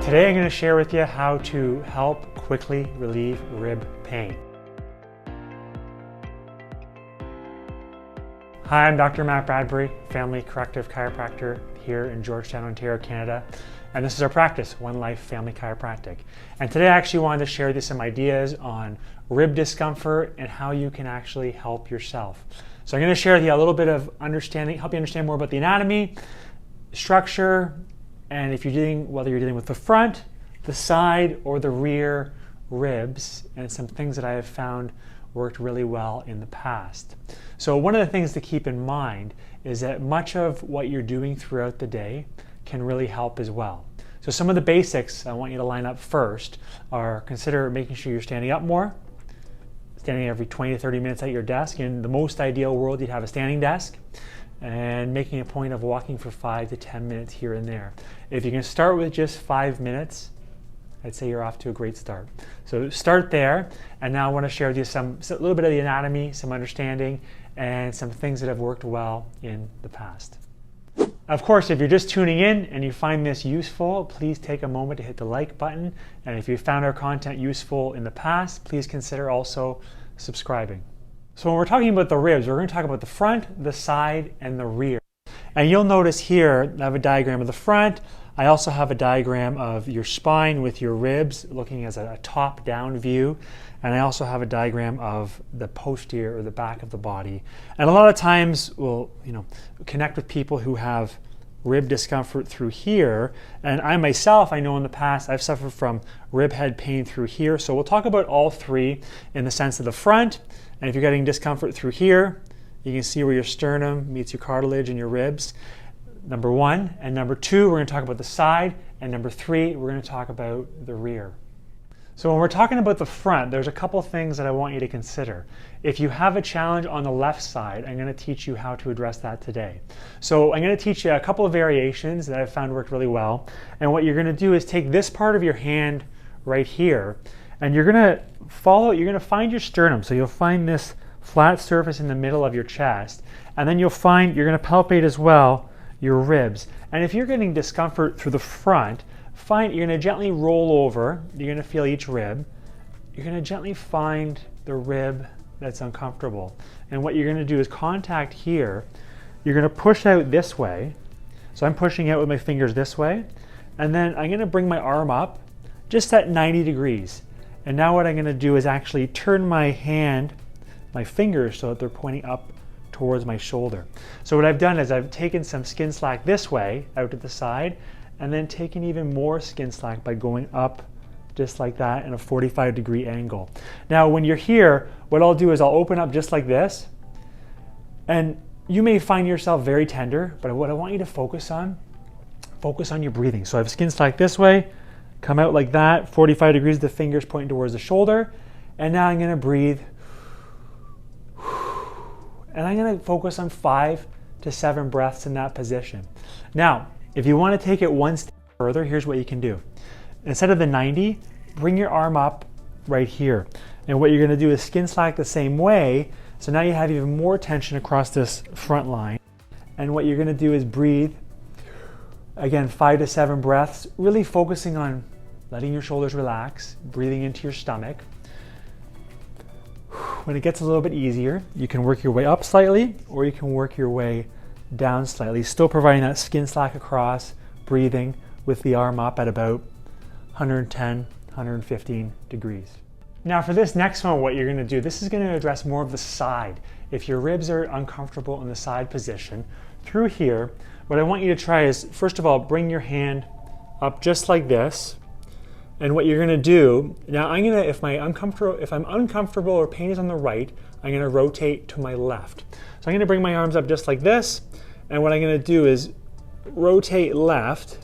Today I'm going to share with you how to help quickly relieve rib pain. Hi, I'm Dr. Matt Bradbury, family corrective chiropractor here in Georgetown, Ontario, Canada. And this is our practice, One Life Family Chiropractic. And today I actually wanted to share you some ideas on rib discomfort and how you can actually help yourself. So I'm going to share with you a little bit of understanding, help you understand more about the anatomy, structure, and if whether you're dealing with the front, the side, or the rear ribs, and some things that I have found worked really well in the past. So one of the things to keep in mind is that much of what you're doing throughout the day can really help as well. So some of the basics I want you to line up first are consider making sure you're standing up more, standing every 20 to 30 minutes at your desk. In the most ideal world, you'd have a standing desk, and making a point of walking for 5 to 10 minutes here and there. If you can start with just 5 minutes, I'd say you're off to a great start. So start there, and now I want to share with you a little bit of the anatomy, some understanding, and some things that have worked well in the past. Of course, if you're just tuning in and you find this useful, please take a moment to hit the like button. And if you found our content useful in the past, please consider also subscribing. So when we're talking about the ribs, we're going to talk about the front, the side, and the rear. And you'll notice here, I have a diagram of the front. I also have a diagram of your spine with your ribs looking as a top-down view. And I also have a diagram of the posterior, or the back of the body. And a lot of times we'll connect with people who have rib discomfort through here. And I myself, I know in the past, I've suffered from rib head pain through here. So we'll talk about all three in the sense of the front. And if you're getting discomfort through here, you can see where your sternum meets your cartilage and your ribs. Number one. And number two, we're going to talk about the side. And number three, we're going to talk about the rear. So when we're talking about the front, there's a couple things that I want you to consider. If you have a challenge on the left side, I'm going to teach you how to address that today. So I'm going to teach you a couple of variations that I've found worked really well. And what you're going to do is take this part of your hand right here, and you're going to find your sternum. So you'll find this flat surface in the middle of your chest, and then you're going to palpate as well your ribs. And if you're getting discomfort through the front, you're going to gently roll over. You're going to feel each rib. You're going to gently find the rib that's uncomfortable. And what you're going to do is contact here. You're going to push out this way. So I'm pushing out with my fingers this way. And then I'm going to bring my arm up just at 90 degrees. And now what I'm going to do is actually turn my fingers so that they're pointing up towards my shoulder. So what I've done is I've taken some skin slack this way out to the side, and then taking even more skin slack by going up just like that in a 45-degree angle. Now when you're here, what I'll do is I'll open up just like this, and you may find yourself very tender, but what I want you to focus on your breathing. So I have skin slack this way, come out like that, 45 degrees, the fingers pointing towards the shoulder, and now I'm going to breathe. And I'm going to focus on 5 to 7 breaths in that position. Now, if you want to take it one step further, here's what you can do. Instead of the 90, bring your arm up right here. And what you're going to do is skin slack the same way. So now you have even more tension across this front line. And what you're going to do is breathe, again, 5 to 7 breaths, really focusing on letting your shoulders relax, breathing into your stomach. When it gets a little bit easier, you can work your way up slightly, or you can work your way down slightly, still providing that skin slack across, breathing with the arm up at about 110, 115 degrees. Now for this next one, what you're going to do, this is going to address more of the side. If your ribs are uncomfortable in the side position, through here, what I want you to try is, first of all, bring your hand up just like this. And what you're going to do, now if I'm uncomfortable or pain is on the right, I'm going to rotate to my left. So I'm going to bring my arms up just like this, and what I'm going to do is rotate left,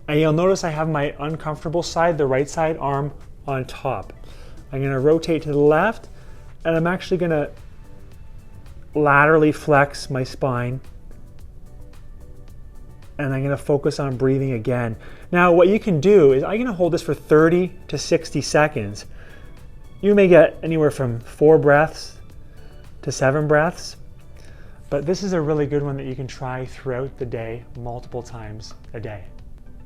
and you'll notice I have my uncomfortable side, the right side arm on top. I'm going to rotate to the left, and I'm actually going to laterally flex my spine, and I'm going to focus on breathing again. Now what you can do is I'm going to hold this for 30 to 60 seconds. You may get anywhere from 4 breaths to 7 breaths, but this is a really good one that you can try throughout the day, multiple times a day.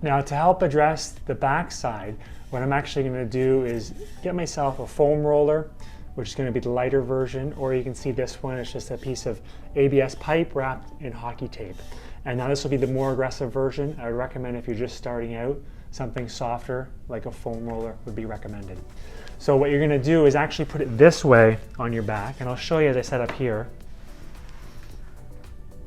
Now, to help address the back side, what I'm actually going to do is get myself a foam roller, which is going to be the lighter version, or you can see this one, it's just a piece of ABS pipe wrapped in hockey tape. And now this will be the more aggressive version. I would recommend, if you're just starting out, something softer like a foam roller would be recommended. So what you're going to do is actually put it this way on your back, and I'll show you as I set up here.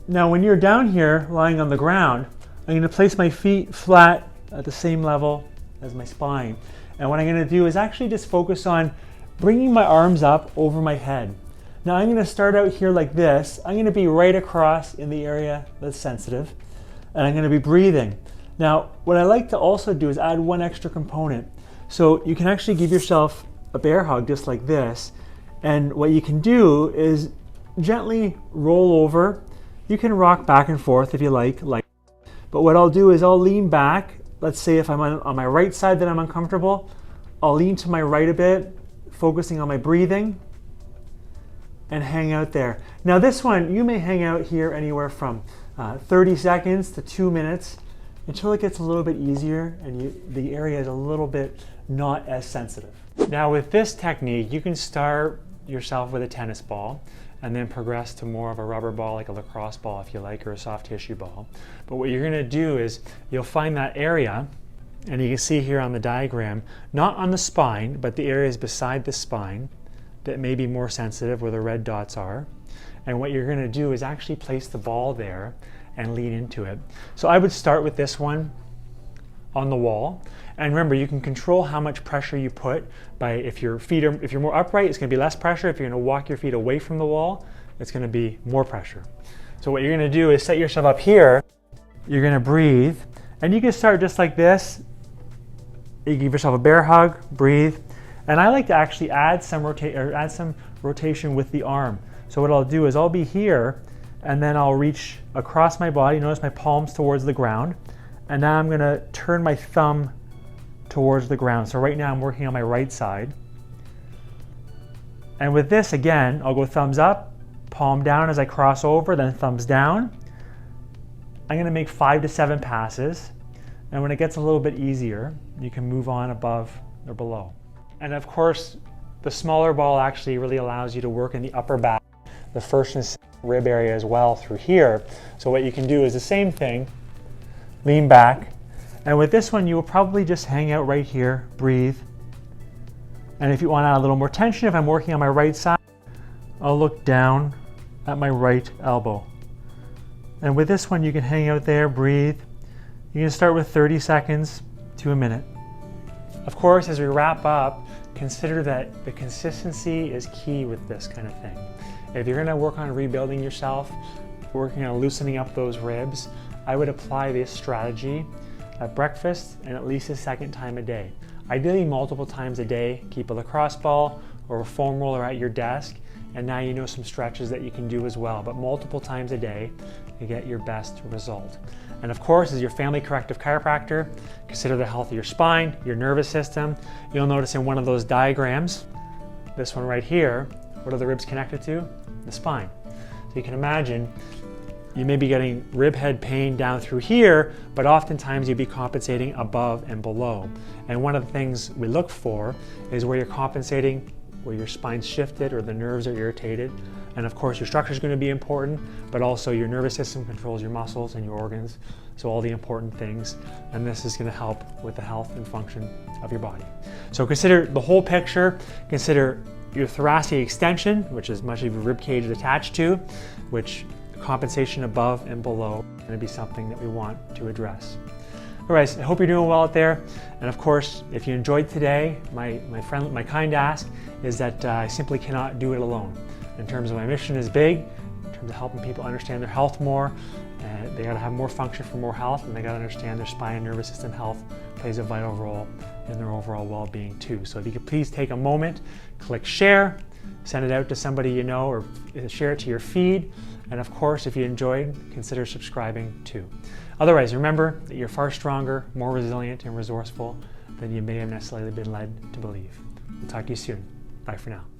Now when you're down here lying on the ground, I'm going to place my feet flat at the same level as my spine. And what I'm going to do is actually just focus on bringing my arms up over my head. Now I'm going to start out here like this. I'm going to be right across in the area that's sensitive, and I'm going to be breathing. Now what I like to also do is add one extra component. So you can actually give yourself a bear hug just like this, and what you can do is gently roll over. You can rock back and forth if you like. But what I'll do is I'll lean back. Let's say if I'm on my right side that I'm uncomfortable, I'll lean to my right a bit, focusing on my breathing, and hang out there. Now this one, you may hang out here anywhere from 30 seconds to 2 minutes until it gets a little bit easier and the area is a little bit not as sensitive. Now with this technique, you can start yourself with a tennis ball and then progress to more of a rubber ball, like a lacrosse ball if you like, or a soft tissue ball. But what you're gonna do is you'll find that area, and you can see here on the diagram, not on the spine, but the areas beside the spine that may be more sensitive, where the red dots are. And what you're gonna do is actually place the ball there and lean into it. So I would start with this one on the wall. And remember, you can control how much pressure you put by, if you're more upright, it's gonna be less pressure. If you're gonna walk your feet away from the wall, it's gonna be more pressure. So what you're gonna do is set yourself up here. You're gonna breathe, and you can start just like this. You give yourself a bear hug, breathe. And I like to actually add some rotation with the arm. So what I'll do is I'll be here, and then I'll reach across my body. Notice my palms towards the ground. And now I'm gonna turn my thumb towards the ground. So right now I'm working on my right side. And with this, again, I'll go thumbs up, palm down as I cross over, then thumbs down. I'm gonna make 5 to 7 passes. And when it gets a little bit easier, you can move on above or below. And of course, the smaller ball actually really allows you to work in the upper back, the first and second rib area as well through here. So what you can do is the same thing, lean back. And with this one, you will probably just hang out right here, breathe. And if you want to add a little more tension, if I'm working on my right side, I'll look down at my right elbow. And with this one, you can hang out there, breathe. You can start with 30 seconds to a minute. Of course, as we wrap up, consider that the consistency is key with this kind of thing. If you're gonna work on rebuilding yourself, working on loosening up those ribs, I would apply this strategy at breakfast and at least a second time a day. Ideally multiple times a day. Keep a lacrosse ball or a foam roller at your desk, and now you know some stretches that you can do as well, but multiple times a day to get your best result. And of course, as your family corrective chiropractor, consider the health of your spine, your nervous system. You'll notice in one of those diagrams, this one right here, what are the ribs connected to? The spine. So you can imagine you may be getting rib head pain down through here, but oftentimes you'll be compensating above and below. And one of the things we look for is where you're compensating, where your spine's shifted or the nerves are irritated. And of course, your structure is going to be important, but also your nervous system controls your muscles and your organs. So all the important things, and this is going to help with the health and function of your body. So consider the whole picture. Consider your thoracic extension, which is much of your rib cage is attached to, which compensation above and below is going to be something that we want to address. All right, I hope you're doing well out there. And of course, if you enjoyed today, my kind ask is that I simply cannot do it alone. In terms of my mission is big, in terms of helping people understand their health more. They got to have more function for more health, and they got to understand their spine and nervous system health plays a vital role in their overall well-being too. So if you could please take a moment, click share, send it out to somebody you know, or share it to your feed. And of course, if you enjoyed, consider subscribing too. Otherwise, remember that you're far stronger, more resilient, and resourceful than you may have necessarily been led to believe. We'll talk to you soon. Bye for now.